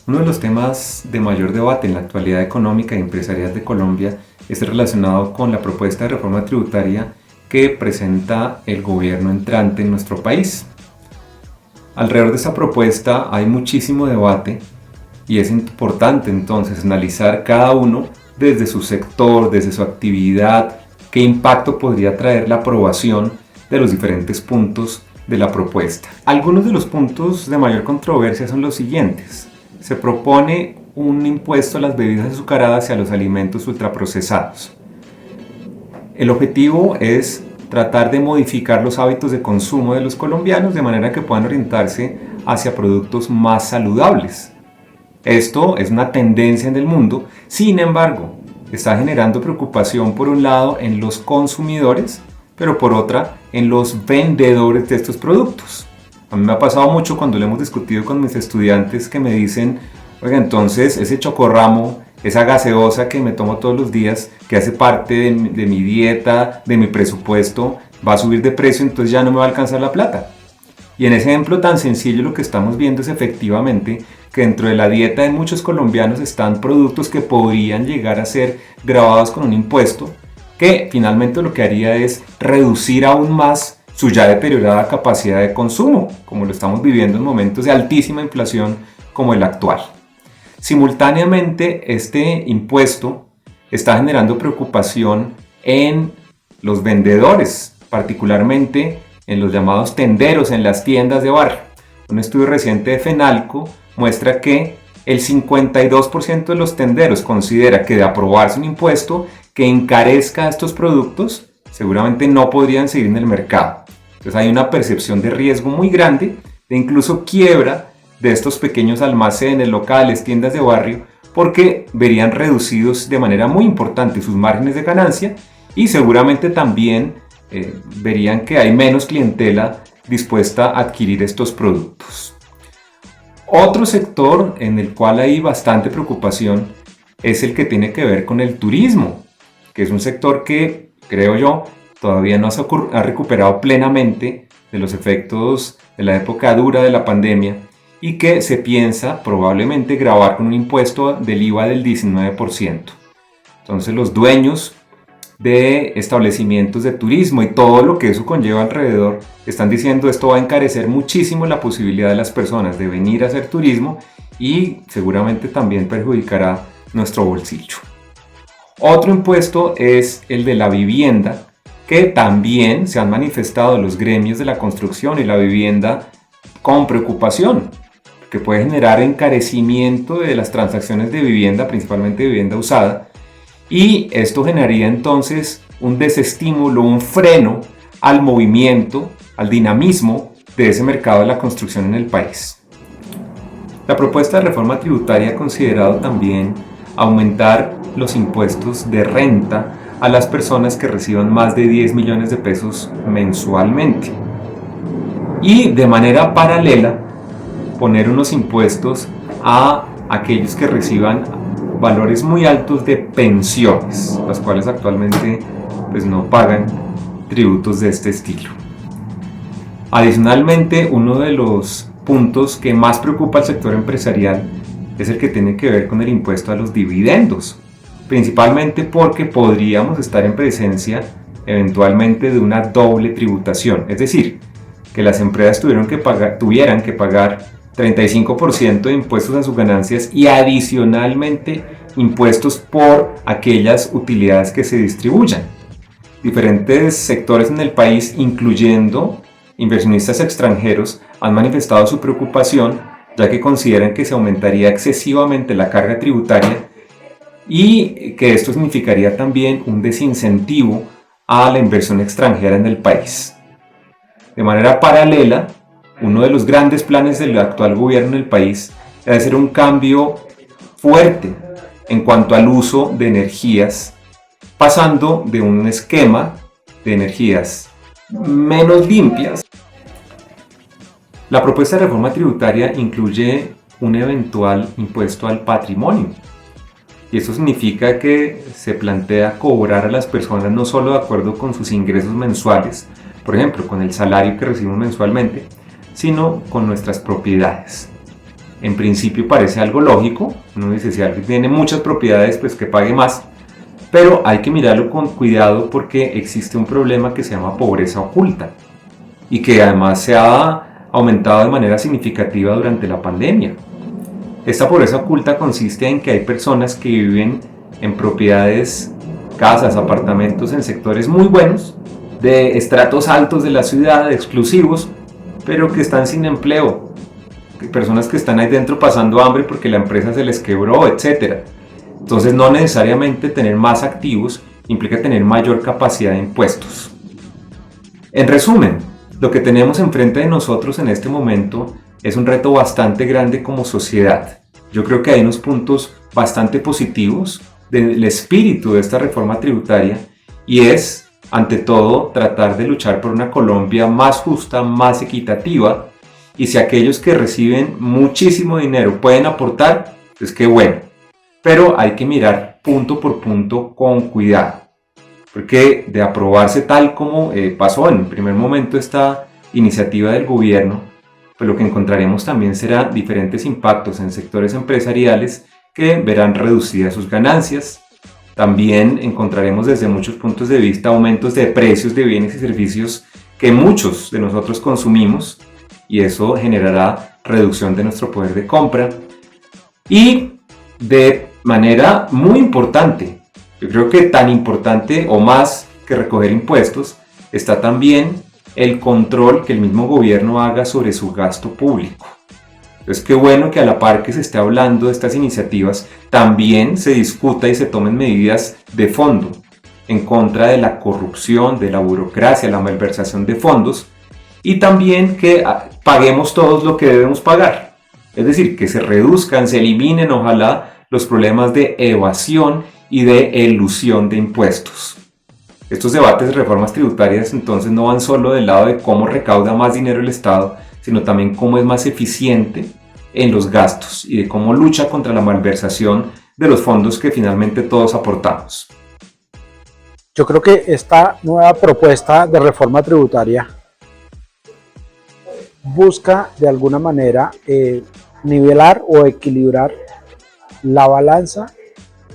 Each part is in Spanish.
Uno de los temas de mayor debate en la actualidad económica y empresarial de Colombia es relacionado con la propuesta de reforma tributaria que presenta el gobierno entrante en nuestro país. Alrededor de esta propuesta hay muchísimo debate y es importante entonces analizar cada uno desde su sector, desde su actividad, qué impacto podría traer la aprobación de los diferentes puntos de la propuesta. Algunos de los puntos de mayor controversia son los siguientes. Se propone un impuesto a las bebidas azucaradas y a los alimentos ultraprocesados. El objetivo es tratar de modificar los hábitos de consumo de los colombianos de manera que puedan orientarse hacia productos más saludables. Esto es una tendencia en el mundo, sin embargo, está generando preocupación por un lado en los consumidores, pero por otra en los vendedores de estos productos. A mí me ha pasado mucho cuando lo hemos discutido con mis estudiantes que me dicen, oiga, entonces ese chocorramo, esa gaseosa que me tomo todos los días, que hace parte de mi dieta, de mi presupuesto, va a subir de precio, entonces ya no me va a alcanzar la plata. Y en ese ejemplo tan sencillo lo que estamos viendo es efectivamente que dentro de la dieta de muchos colombianos están productos que podrían llegar a ser gravados con un impuesto, que finalmente lo que haría es reducir aún más su ya deteriorada capacidad de consumo, como lo estamos viviendo en momentos de altísima inflación como el actual. Simultáneamente, este impuesto está generando preocupación en los vendedores, particularmente en los llamados tenderos en las tiendas de barrio. Un estudio reciente de Fenalco muestra que el 52% de los tenderos considera que de aprobarse un impuesto que encarezca estos productos, seguramente no podrían seguir en el mercado. Entonces hay una percepción de riesgo muy grande, de incluso quiebra de estos pequeños almacenes, locales, tiendas de barrio, porque verían reducidos de manera muy importante sus márgenes de ganancia y seguramente también verían que hay menos clientela dispuesta a adquirir estos productos. Otro sector en el cual hay bastante preocupación es el que tiene que ver con el turismo, que es un sector que, creo yo, todavía no ha recuperado plenamente de los efectos de la época dura de la pandemia y que se piensa probablemente gravar con un impuesto del IVA del 19%. Entonces los dueños de establecimientos de turismo y todo lo que eso conlleva alrededor están diciendo esto va a encarecer muchísimo la posibilidad de las personas de venir a hacer turismo y seguramente también perjudicará nuestro bolsillo. Otro impuesto es el de la vivienda, que también se han manifestado los gremios de la construcción y la vivienda con preocupación, que puede generar encarecimiento de las transacciones de vivienda, principalmente de vivienda usada, y esto generaría entonces un desestímulo, un freno al movimiento, al dinamismo de ese mercado de la construcción en el país. La propuesta de reforma tributaria ha considerado también aumentar los impuestos de renta a las personas que reciban más de 10 millones de pesos mensualmente y de manera paralela poner unos impuestos a aquellos que reciban valores muy altos de pensiones, las cuales actualmente pues, no pagan tributos de este estilo. Adicionalmente, uno de los puntos que más preocupa al sector empresarial es el que tiene que ver con el impuesto a los dividendos, principalmente porque podríamos estar en presencia eventualmente de una doble tributación, es decir, que las empresas tuvieran que pagar 35% de impuestos a sus ganancias y adicionalmente impuestos por aquellas utilidades que se distribuyan. Diferentes sectores en el país, incluyendo inversionistas extranjeros, han manifestado su preocupación ya que consideran que se aumentaría excesivamente la carga tributaria y que esto significaría también un desincentivo a la inversión extranjera en el país. De manera paralela, uno de los grandes planes del actual gobierno en el país es hacer un cambio fuerte en cuanto al uso de energías, pasando de un esquema de energías menos limpias. La propuesta de reforma tributaria incluye un eventual impuesto al patrimonio. Y eso significa que se plantea cobrar a las personas no solo de acuerdo con sus ingresos mensuales, por ejemplo, con el salario que recibimos mensualmente, sino con nuestras propiedades. En principio parece algo lógico, uno dice si alguien tiene muchas propiedades pues que pague más, pero hay que mirarlo con cuidado porque existe un problema que se llama pobreza oculta y que además se ha aumentado de manera significativa durante la pandemia. Esta pobreza oculta consiste en que hay personas que viven en propiedades, casas, apartamentos en sectores muy buenos, de estratos altos de la ciudad, exclusivos, pero que están sin empleo, personas que están ahí dentro pasando hambre porque la empresa se les quebró, etc. Entonces no necesariamente tener más activos implica tener mayor capacidad de impuestos. En resumen, lo que tenemos enfrente de nosotros en este momento es un reto bastante grande como sociedad. Yo creo que hay unos puntos bastante positivos del espíritu de esta reforma tributaria y es, ante todo, tratar de luchar por una Colombia más justa, más equitativa, y si aquellos que reciben muchísimo dinero pueden aportar, pues qué bueno. Pero hay que mirar punto por punto con cuidado, porque de aprobarse tal como pasó en el primer momento esta iniciativa del gobierno, pues lo que encontraremos también será diferentes impactos en sectores empresariales que verán reducidas sus ganancias. También encontraremos desde muchos puntos de vista aumentos de precios de bienes y servicios que muchos de nosotros consumimos, y eso generará reducción de nuestro poder de compra. Y de manera muy importante, yo creo que tan importante o más que recoger impuestos, está también el control que el mismo gobierno haga sobre su gasto público. Entonces, qué bueno que a la par que se esté hablando de estas iniciativas, también se discuta y se tomen medidas de fondo en contra de la corrupción, de la burocracia, la malversación de fondos, y también que paguemos todos lo que debemos pagar. Es decir, que se reduzcan, se eliminen, ojalá, los problemas de evasión y de elusión de impuestos. Estos debates de reformas tributarias entonces no van solo del lado de cómo recauda más dinero el Estado, sino también cómo es más eficiente en los gastos y de cómo lucha contra la malversación de los fondos que finalmente todos aportamos. Yo creo que esta nueva propuesta de reforma tributaria busca de alguna manera nivelar o equilibrar la balanza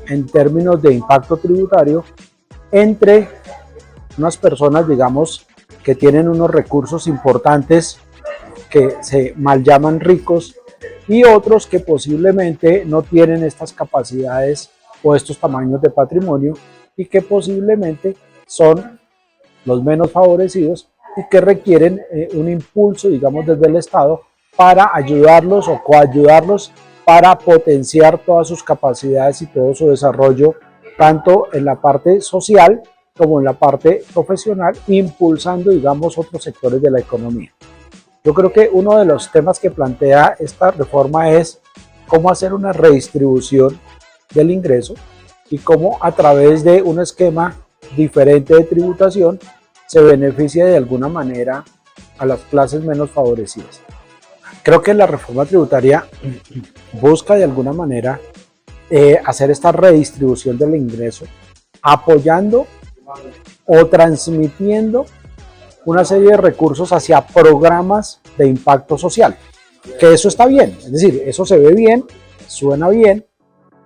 en términos de impacto tributario entre unas personas, digamos, que tienen unos recursos importantes que se mal llaman ricos y otros que posiblemente no tienen estas capacidades o estos tamaños de patrimonio y que posiblemente son los menos favorecidos y que requieren un impulso, digamos, desde el Estado para ayudarlos o coayudarlos para potenciar todas sus capacidades y todo su desarrollo, tanto en la parte social como en la parte profesional, impulsando, digamos, otros sectores de la economía. Yo creo que uno de los temas que plantea esta reforma es cómo hacer una redistribución del ingreso y cómo a través de un esquema diferente de tributación se beneficia de alguna manera a las clases menos favorecidas. Creo que la reforma tributaria busca de alguna manera hacer esta redistribución del ingreso, apoyando o transmitiendo una serie de recursos hacia programas de impacto social, que eso está bien, es decir, eso se ve bien, suena bien.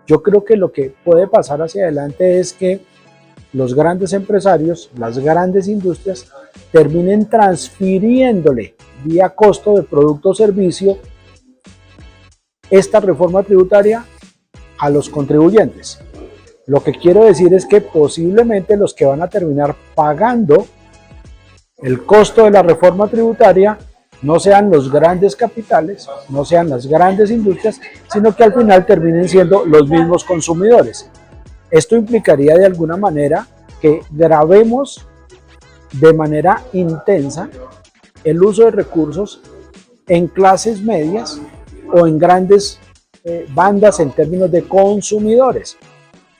Yo creo que lo que puede pasar hacia adelante es que los grandes empresarios, las grandes industrias, terminen transfiriéndole vía costo de producto o servicio esta reforma tributaria a los contribuyentes. Lo que quiero decir es que posiblemente los que van a terminar pagando el costo de la reforma tributaria no sean los grandes capitales, no sean las grandes industrias, sino que al final terminen siendo los mismos consumidores. Esto implicaría de alguna manera que gravemos de manera intensa el uso de recursos en clases medias o en grandes bandas en términos de consumidores.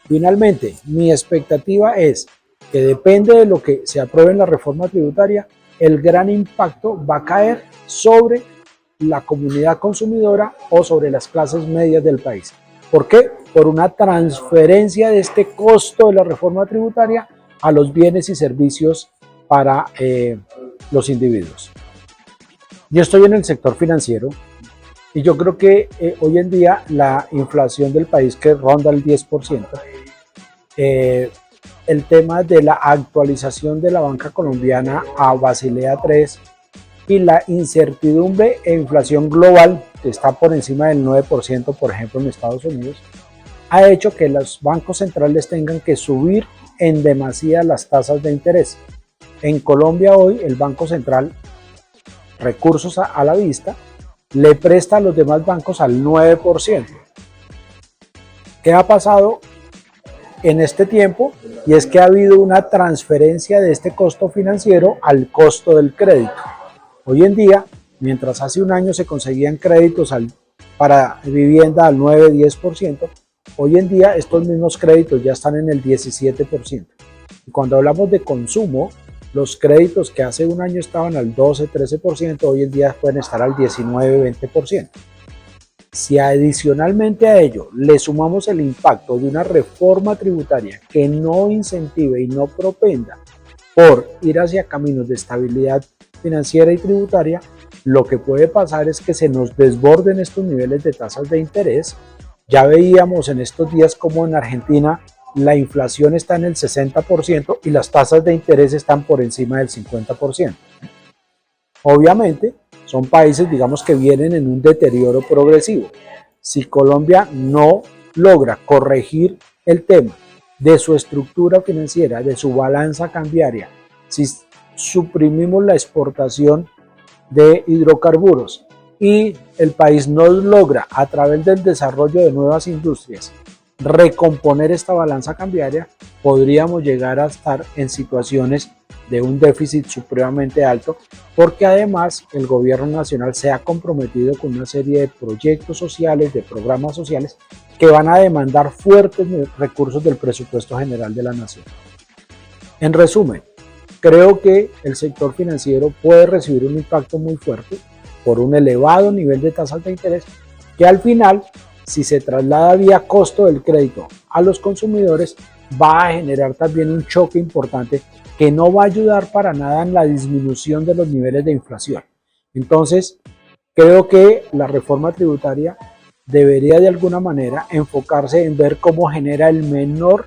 Finalmente, mi expectativa es que depende de lo que se apruebe en la reforma tributaria, el gran impacto va a caer sobre la comunidad consumidora o sobre las clases medias del país. ¿Por qué? Por una transferencia de este costo de la reforma tributaria a los bienes y servicios para los individuos. Yo estoy en el sector financiero Y yo creo que hoy en día la inflación del país que ronda el 10%, el tema de la actualización de la banca colombiana a Basilea III y la incertidumbre e inflación global, que está por encima del 9%, por ejemplo, en Estados Unidos, ha hecho que los bancos centrales tengan que subir en demasía las tasas de interés. En Colombia hoy el Banco Central, recursos a la vista, le presta a los demás bancos al 9%. ¿Qué ha pasado en este tiempo? Y es que ha habido una transferencia de este costo financiero al costo del crédito. Hoy en día, mientras hace un año se conseguían créditos para vivienda al 9-10%, hoy en día estos mismos créditos ya están en el 17%. Y cuando hablamos de consumo, los créditos que hace un año estaban al 12-13%, hoy en día pueden estar al 19-20%. Si adicionalmente a ello le sumamos el impacto de una reforma tributaria que no incentive y no propenda por ir hacia caminos de estabilidad financiera y tributaria, lo que puede pasar es que se nos desborden estos niveles de tasas de interés. Ya veíamos en estos días como en Argentina la inflación está en el 60% y las tasas de interés están por encima del 50%. Obviamente, son países, digamos, que vienen en un deterioro progresivo. Si Colombia no logra corregir el tema de su estructura financiera, de su balanza cambiaria, si suprimimos la exportación de hidrocarburos y el país no logra, a través del desarrollo de nuevas industrias, recomponer esta balanza cambiaria, podríamos llegar a estar en situaciones de un déficit supremamente alto, porque además el gobierno nacional se ha comprometido con una serie de proyectos sociales, de programas sociales que van a demandar fuertes recursos del presupuesto general de la nación. En resumen, creo que el sector financiero puede recibir un impacto muy fuerte por un elevado nivel de tasas de interés que al final, si se traslada vía costo del crédito a los consumidores, va a generar también un choque importante que no va a ayudar para nada en la disminución de los niveles de inflación. Entonces, creo que la reforma tributaria debería de alguna manera enfocarse en ver cómo genera el menor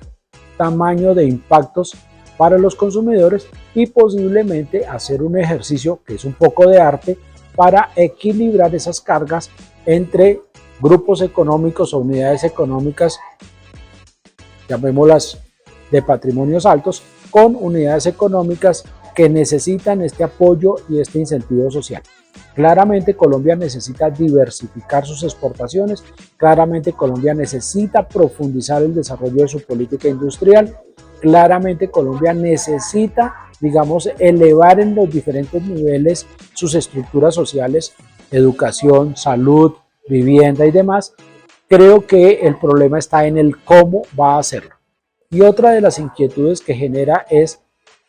tamaño de impactos para los consumidores y posiblemente hacer un ejercicio que es un poco de arte para equilibrar esas cargas entre grupos económicos o unidades económicas, llamémoslas de patrimonios altos, con unidades económicas que necesitan este apoyo y este incentivo social. Claramente Colombia necesita diversificar sus exportaciones, claramente Colombia necesita profundizar el desarrollo de su política industrial, claramente Colombia necesita, digamos, elevar en los diferentes niveles sus estructuras sociales, educación, salud, vivienda y demás. Creo que el problema está en el cómo va a hacerlo. Y otra de las inquietudes que genera es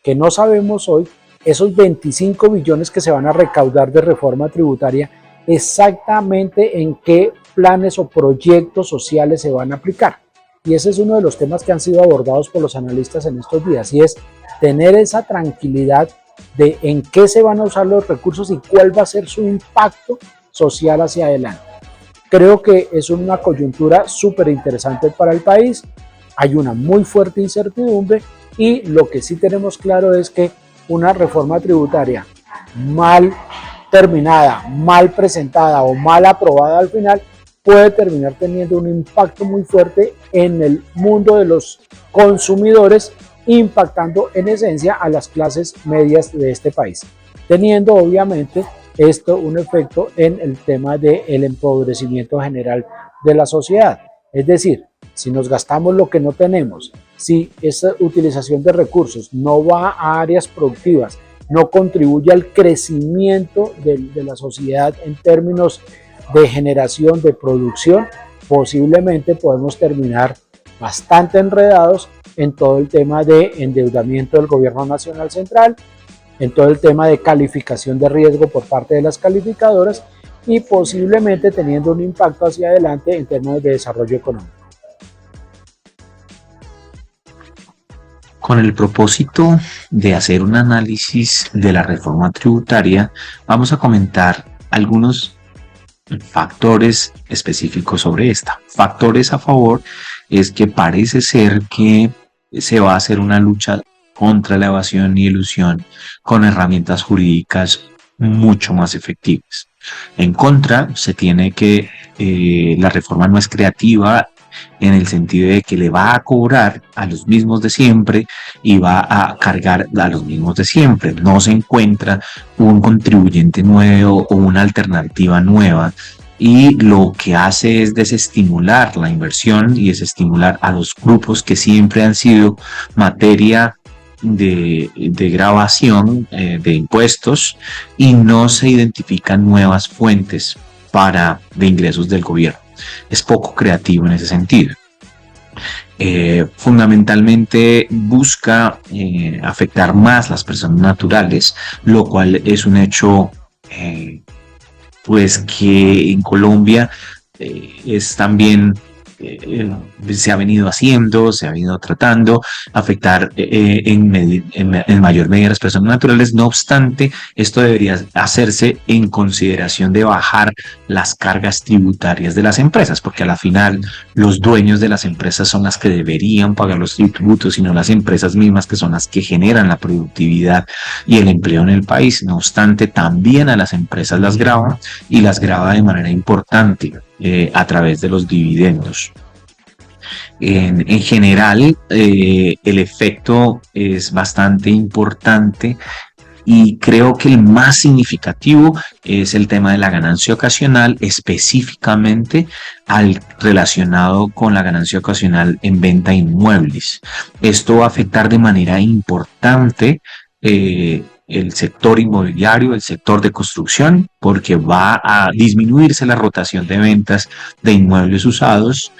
que no sabemos hoy esos 25 billones que se van a recaudar de reforma tributaria, exactamente en qué planes o proyectos sociales se van a aplicar. Y ese es uno de los temas que han sido abordados por los analistas en estos días, y es tener esa tranquilidad de en qué se van a usar los recursos y cuál va a ser su impacto social hacia adelante. Creo que es una coyuntura súper interesante para el país. Hay una muy fuerte incertidumbre y lo que sí tenemos claro es que una reforma tributaria mal terminada, mal presentada o mal aprobada al final puede terminar teniendo un impacto muy fuerte en el mundo de los consumidores, impactando en esencia a las clases medias de este país, teniendo obviamente esto un efecto en el tema del empobrecimiento general de la sociedad. Es decir, si nos gastamos lo que no tenemos, si esa utilización de recursos no va a áreas productivas, no contribuye al crecimiento de la sociedad en términos de generación, de producción, posiblemente podemos terminar bastante enredados en todo el tema de endeudamiento del gobierno nacional central, en todo el tema de calificación de riesgo por parte de las calificadoras y posiblemente teniendo un impacto hacia adelante en términos de desarrollo económico. Con el propósito de hacer un análisis de la reforma tributaria, vamos a comentar algunos factores específicos sobre esta. Factores a favor es que parece ser que se va a hacer una lucha contra la evasión y elusión con herramientas jurídicas mucho más efectivas. En contra, se tiene que la reforma no es creativa en el sentido de que le va a cobrar a los mismos de siempre y va a cargar a los mismos de siempre. No se encuentra un contribuyente nuevo o una alternativa nueva, y lo que hace es desestimular la inversión y desestimular a los grupos que siempre han sido materia de gravación de impuestos, y no se identifican nuevas fuentes de ingresos del gobierno. Es poco creativo en ese sentido. Fundamentalmente busca afectar más las personas naturales, lo cual es un hecho pues que en Colombia es también se ha venido haciendo, se ha venido tratando, afectar en mayor medida a las personas naturales. No obstante, esto debería hacerse en consideración de bajar las cargas tributarias de las empresas, porque a la final los dueños de las empresas son las que deberían pagar los tributos y no las empresas mismas, que son las que generan la productividad y el empleo en el país. No obstante, también a las empresas las grava, y las grava de manera importante a través de los dividendos. En general, el efecto es bastante importante, y creo que el más significativo es el tema de la ganancia ocasional, específicamente relacionado con la ganancia ocasional en venta de inmuebles. Esto va a afectar de manera importante el sector inmobiliario, el sector de construcción, porque va a disminuirse la rotación de ventas de inmuebles usados,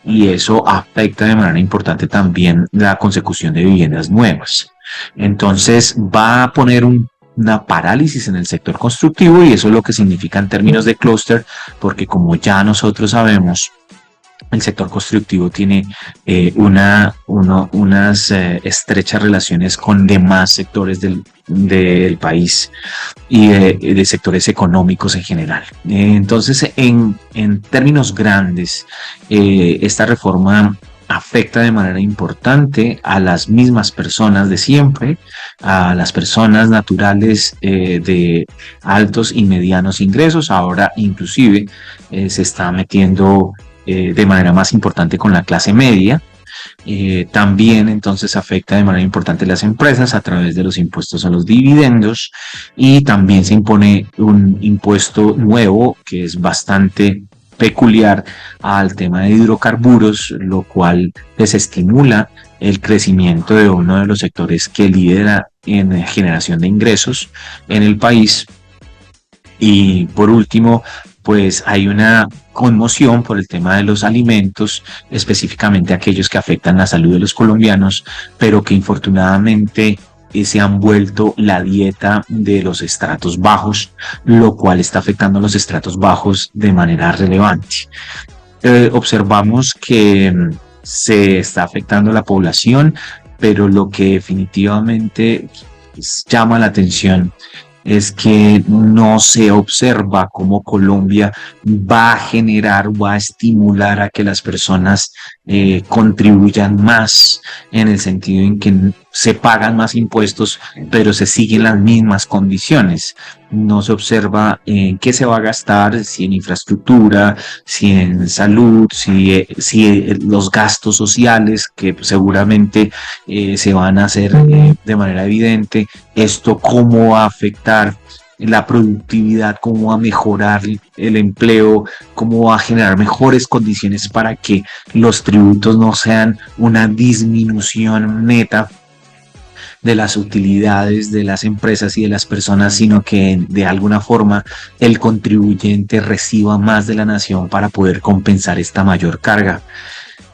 y eso afecta de manera importante también la consecución de viviendas nuevas. Entonces va a poner una parálisis en el sector constructivo, y eso es lo que significa en términos de clúster, porque como ya nosotros sabemos, el sector constructivo tiene unas estrechas relaciones con demás sectores del país y de sectores económicos en general. Entonces, en términos grandes, esta reforma afecta de manera importante a las mismas personas de siempre, a las personas naturales de altos y medianos ingresos. Ahora inclusive se está metiendo de manera más importante con la clase media. También entonces afecta de manera importante a las empresas a través de los impuestos a los dividendos, y también se impone un impuesto nuevo que es bastante peculiar al tema de hidrocarburos, lo cual desestimula el crecimiento de uno de los sectores que lidera en generación de ingresos en el país. Y por último, pues hay una conmoción por el tema de los alimentos, específicamente aquellos que afectan la salud de los colombianos, pero que infortunadamente se han vuelto la dieta de los estratos bajos, lo cual está afectando a los estratos bajos de manera relevante. Observamos que se está afectando a la población, pero lo que definitivamente llama la atención es que no se observa cómo Colombia va a generar, va a estimular a que las personas contribuyan más, en el sentido en que se pagan más impuestos, pero se siguen las mismas condiciones. No se observa en qué se va a gastar, si en infraestructura, si en salud, si los gastos sociales, que seguramente se van a hacer de manera evidente. Esto cómo va a afectar la productividad, cómo va a mejorar el empleo, cómo va a generar mejores condiciones para que los tributos no sean una disminución neta de las utilidades de las empresas y de las personas, sino que de alguna forma el contribuyente reciba más de la nación para poder compensar esta mayor carga.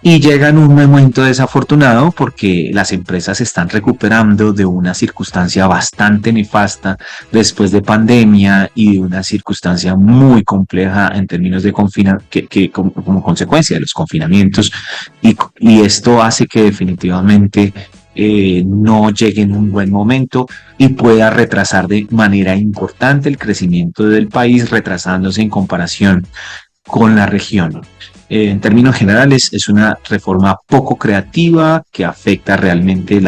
Y llega en un momento desafortunado, porque las empresas se están recuperando de una circunstancia bastante nefasta después de pandemia, y de una circunstancia muy compleja en términos de como consecuencia de los confinamientos, y esto hace que definitivamente no llegue en un buen momento y pueda retrasar de manera importante el crecimiento del país, retrasándose en comparación con la región. En términos generales, es una reforma poco creativa que afecta realmente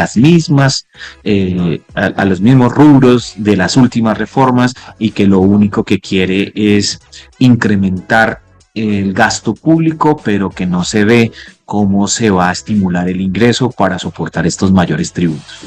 a los mismos rubros de las últimas reformas, y que lo único que quiere es incrementar el gasto público, pero que no se ve cómo se va a estimular el ingreso para soportar estos mayores tributos.